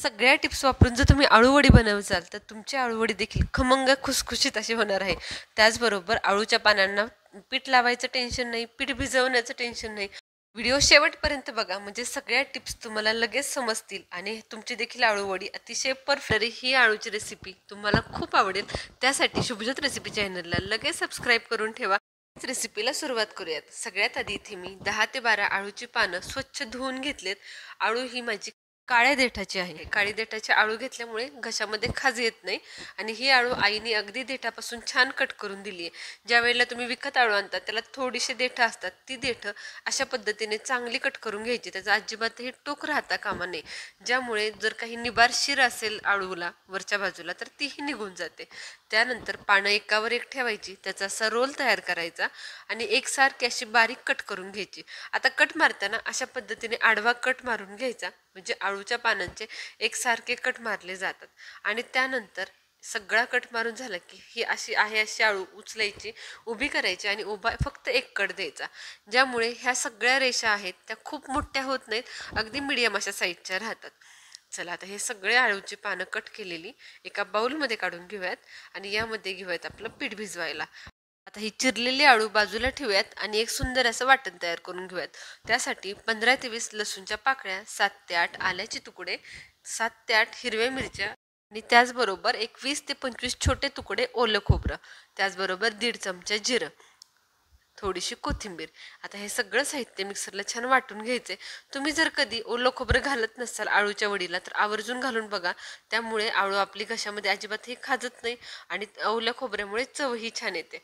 सगळ्या टिप्स वापरून जर तुम्ही आळूवडी बनवसाल तर तुमची आळूवडी देखील खमंग खुसखुशीत अशी होणार आहे. त्याचबरोबर आळूच्या पानांना पीठ लावायचं टेन्शन नाही, पीठ भिजवण्याचं टेन्शन नाही. व्हिडिओ शेवटपर्यंत बघा म्हणजे सगळ्या टिप्स तुम्हाला लगेच समजतील आणि तुमची देखील आळूवडी अतिशय परफेक्ट. ही आळूची रेसिपी तुम्हाला खूप आवडेल. त्यासाठी शुभज्योत रेसिपी चॅनलला लगेच सबस्क्राईब करून ठेवा. रेसिपीला सुरुवात करूयात. सगळ्यात आधी इथे मी 10 ते 12 आळूची पानं स्वच्छ धुवून घेतलेत. आळू ही माझी काळ्या देठाची आहे. काळी देठाची आळू घेतल्यामुळे घशामध्ये खाज येत नाही आणि ही आळू आईने अगदी देठापासून छान कट करून दिली आहे. ज्या वेळेला तुम्ही विकत आळू आणता त्याला थोडीशी देठं असतात, ती देठं अशा पद्धतीने चांगली कट करून घ्यायची. त्याचा अजिबातही टोक राहता कामा नये, ज्यामुळे जर काही निबार शिर असेल आळूला वरच्या बाजूला तर तीही निघून जाते. त्यानंतर पानं एकावर एक ठेवायची, त्याचा असा रोल तयार करायचा आणि एकसारखी अशी बारीक कट करून घ्यायची. आता कट मारताना अशा पद्धतीने आडवा कट मारून घ्यायचा म्हणजे आळूच्या पानांचे एकसारखे कट मारले जातात. आणि त्यानंतर सगळा कट मारून झाला की ही अशी आहे अशी आळू उचलायची, उभी करायची आणि उभा फक्त एक कट द्यायचा, ज्यामुळे ह्या सगळ्या रेषा आहेत त्या खूप मोठ्या होत नाहीत, अगदी मिडियम अशा साईजच्या राहतात. चला आता हे सगळे आळूची पानं कट केलेली एका बाउलमध्ये काढून घेऊयात आणि यामध्ये घेऊयात आपलं पीठ भिजवायला. आता ही चिरलेली आळू बाजूला ठेवूयात आणि एक सुंदर असं वाटण तयार करून घेऊयात. त्यासाठी 15 ते 20 लसूणच्या पाकळ्या, 7 ते 8 आल्याचे तुकडे, 7 ते 8 हिरव्या मिरच्या आणि त्याचबरोबर एक 20 ते 25 छोटे तुकडे ओलं खोबरं, त्याचबरोबर 1.5 चमचा जिरं, थोडीशी कोथिंबीर. आता हे सगळं साहित्य मिक्सरला छान वाटून घ्यायचे. तुम्ही जर कधी ओलं खोबरं घालत नसाल आळूच्या वडीला तर आवर्जून घालून बघा, त्यामुळे आळू आपली घशामध्ये अजिबातही खाजत नाही आणि ओल्या खोबऱ्यामुळे चवही छान येते.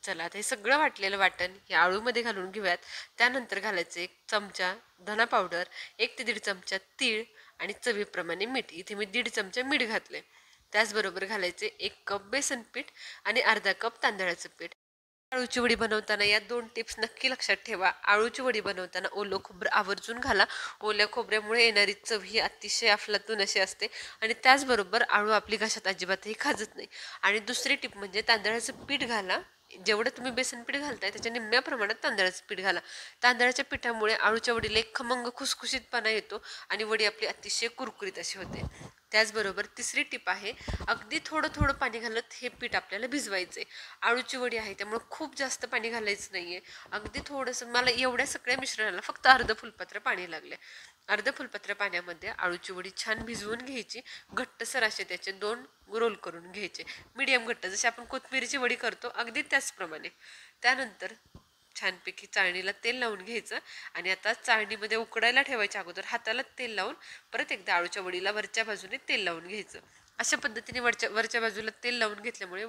चला आता हे सगळं वाटलेलं वाटण या आळूमध्ये घालून घेऊयात. त्यानंतर घालायचं 1 चमचा धना पावडर, 1 ते 1.5 चमचा तीळ आणि चवीप्रमाणे मीठ. इथे मी 1.5 चमचा मीठ घातले. त्याचबरोबर घालायचे 1 कप बेसन पीठ आणि अर्धा कप तांदळाचं पीठ. आळूची वडी बनवताना या 2 टिप्स नक्की लक्षात ठेवा. आळूची वडी बनवताना ओलं खोबरं आवर्जून घाला. ओल्या खोबऱ्यामुळे येणारी चव ही अतिशय अफलातून अशी असते आणि त्याचबरोबर आळू आपली घशात अजिबातही खाजत नाही. आणि दुसरी टिप म्हणजे तांदळाचं पीठ घाला. जेवढं तुम्ही बेसन पीठ घालताय त्याच्या निम्म्या प्रमाणात तांदळाचं पीठ घाला. तांदळाच्या पिठामुळे आळूच्या वडीला एक खमंग खुसखुशीतपणा येतो आणि वडी आपली अतिशय कुरकुरीत अशी होते. त्याचबरोबर तिसरी टिप आहे, अगदी थोडं थोडं पाणी घालत हे पीठ आपल्याला भिजवायचे. आळूची वडी आहे त्यामुळे खूप जास्त पाणी घालायचं नाहीये. अगदी थोडंसं, मला एवढ्या सगळ्या मिश्रणाला फक्त अर्ध फुलपात्र पाणी लागले. अर्ध फुलपात्र पाण्यामध्ये आळूची वडी छान भिजवून घ्यायची. घट्टसर असे त्याचे 2 रोल करून घ्यायचे, मीडियम घट्ट, जसे आपण कोथिंबीरची वडी करतो अगदी त्याचप्रमाणे. त्यानंतर छानपैकी चाळणीला तेल लावून घ्यायचं आणि आता चाळणीमध्ये उकडायला ठेवायच्या अगोदर हाताला तेल लावून परत एकदा आळूच्या वडीला वरच्या बाजूने तेल लावून घ्यायचं. अशा पद्धतीने वरच्या बाजूला तेल लावून घेतल्यामुळे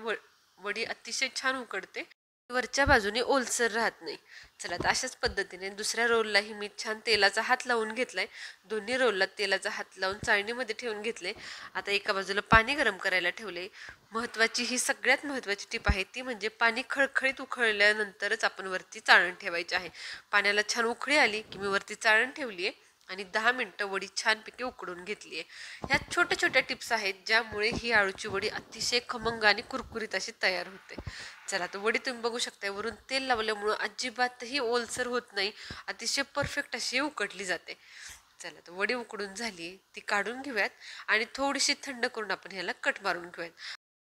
वडी अतिशय छान उकडते, वरच्या बाजूने ओलसर राहत नाही. चला तर अशाच पद्धतीने दुसऱ्या रोललाही मी छान तेलाचा हात लावून घेतलाय. दोन्ही रोलला तेलाचा हात लावून चाळणीमध्ये ठेवून घेतले. आता एका बाजूला पाणी गरम करायला ठेवले. महत्त्वाची ही सगळ्यात महत्त्वाची टीप आहे ती म्हणजे पाणी खळखळीत उकळल्यानंतरच आपण वरती चाळण ठेवायची आहे. पाण्याला छान उकळी आली की मी वरती चाळण ठेवली आहे आणि 10 मिनिटं वडी छानपैकी उकडून घेतली आहे. ह्या छोट्या छोट्या टिप्स आहेत ज्यामुळे ही आळूची वडी अतिशय खमंग आणि कुरकुरीत अशी तयार होते. चला तर वडी तुम्ही बघू शकता, वरून तेल लावल्यामुळं अजिबातही ओलसर होत नाही, अतिशय परफेक्ट अशी उकडली जाते. चला तर वडी उकडून झाली, ती काढून घेऊयात आणि थोडीशी थंड करून आपण ह्याला कट मारून घेऊयात.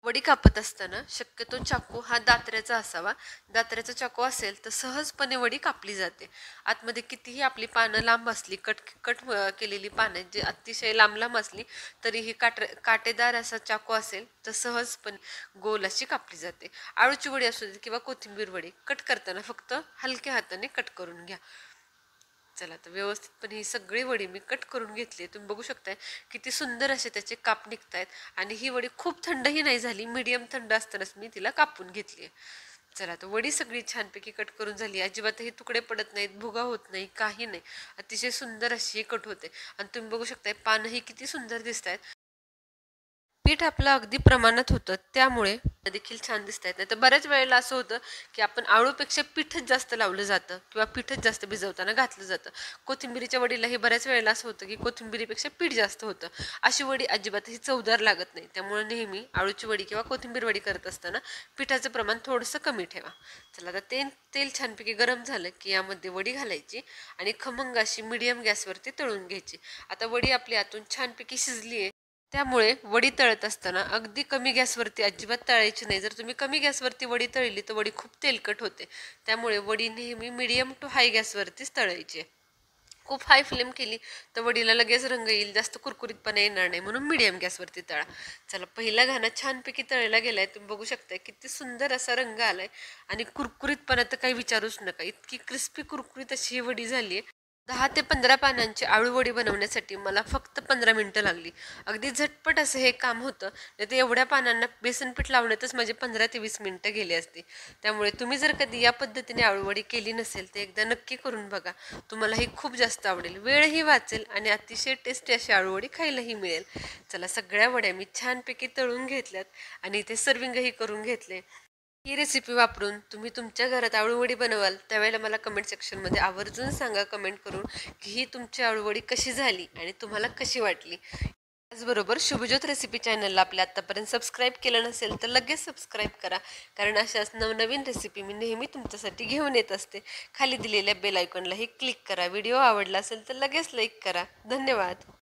वडी कापत असताना शक्यतो चाकू हा दात्र्याचा असावा. दात्र्याचा चाकू असेल तर सहजपणे वडी कापली जाते. आतमध्ये कितीही आपली पानं लांब असली, कट कट केलेली पानं जी अतिशय लांब लांब असली तरीही काटेदार असा चाकू असेल तर सहजपणे गोल अशी कापली जाते. आळूची वडी असू दे किंवा कोथिंबीर वडी, कट करताना फक्त हलक्या हाताने कट करून घ्या. चला तर व्यवस्थितपणे ही सगळी वडी मी कट करून घेतली. तुम्ही बघू शकताय किती सुंदर असे त्याचे काप निघतायत आणि ही वडी खूप थंडही नाही झाली, मीडियम थंड असतानाच मी तिला कापून घेतली. चला तर वडी सगळी छानपैकी कट करून झाली. अजिबातही तुकडे पडत नाहीत, भुगा होत नाही, काही नाही, अतिशय सुंदर अशी कट होते. आणि तुम्ही बघू शकताय पानही किती सुंदर दिसत आहेत. पीठ आपलं अगदी प्रमाणात होतं त्यामुळे देखील छान दिसत आहेत. नाही तर बऱ्याच वेळेला असं होतं की आपण आळूपेक्षा पीठच जास्त लावलं जातं किंवा पीठच जास्त भिजवताना घातलं जातं. कोथिंबिरीच्या वडीलाही बऱ्याच वेळेला असं होतं की कोथिंबिरीपेक्षा पीठ जास्त होतं. अशी वडी अजिबातही चवदार लागत नाही. त्यामुळे नेहमी आळूची वडी किंवा कोथिंबीर वडी करत असताना पिठाचं प्रमाण थोडंसं कमी ठेवा. चला आता तेल छानपैकी गरम झालं की यामध्ये वडी घालायची आणि खमंग अशी मीडियम गॅसवरती तळून घ्यायची. आता वडी आपली आतून छानपैकी शिजली आहे. त्यामुळे वडी तळत असताना अगदी कमी गॅसवरती अजिबात तळायची नाही. जर तुम्ही कमी गॅसवरती वडी तळली तर वडी खूप तेलकट होते. त्यामुळे वडी नेहमी मीडियम टू हाय गॅसवरतीच तळायची. खूप हाय फ्लेम केली तर वडीला लगेच रंग येईल, जास्त कुरकुरीतपणा येणार नाही, म्हणून मीडियम गॅसवरती तळा. चला पहिला घाणा छानपैकी तळला गेलाय. तुम्ही बघू शकता किती सुंदर असा रंग आलाय आणि कुरकुरीतपणा तर काही विचारूच नका. इतकी क्रिस्पी कुरकुरीत अशी ही वडी झाली आहे. 10 ते 15 पानांची आळूवडी बनवण्यासाठी मला फक्त 15 मिनिटं लागली. अगदी झटपट असं हे काम होतं. नाही तर एवढ्या पानांना बेसन पीठ लावण्यातच माझे 15 ते 20 मिनिटं गेली असती. त्यामुळे तुम्ही जर कधी या पद्धतीने आळूवडी केली नसेल तर एकदा नक्की करून बघा. तुम्हाला ही खूप जास्त आवडेल, वेळही वाचेल आणि अतिशय टेस्टी अशी आळूवडी खायलाही मिळेल. चला सगळ्या वड्या मी छानपैकी तळून घेतल्यात आणि इथे सर्विंगही करून घेतले. ही रेसिपी वापरून तुम्ही तुमच्या घरात आळूवडी बनवाल त्यावेळेला मला कमेंट सेक्शनमध्ये आवर्जून सांगा कमेंट करून की ही तुमची आळूवडी कशी झाली आणि तुम्हाला कशी वाटली. त्याचबरोबर शुभज्योत रेसिपी चॅनलला आपल्या आत्तापर्यंत सबस्क्राईब केलं नसेल तर लगेच सबस्क्राईब करा, कारण अशाच नवनवीन रेसिपी मी नेहमी तुमच्यासाठी घेऊन येत असते. खाली दिलेल्या बेल आयकॉनलाही क्लिक करा. व्हिडिओ आवडला असेल तर लगेच लाईक करा. धन्यवाद.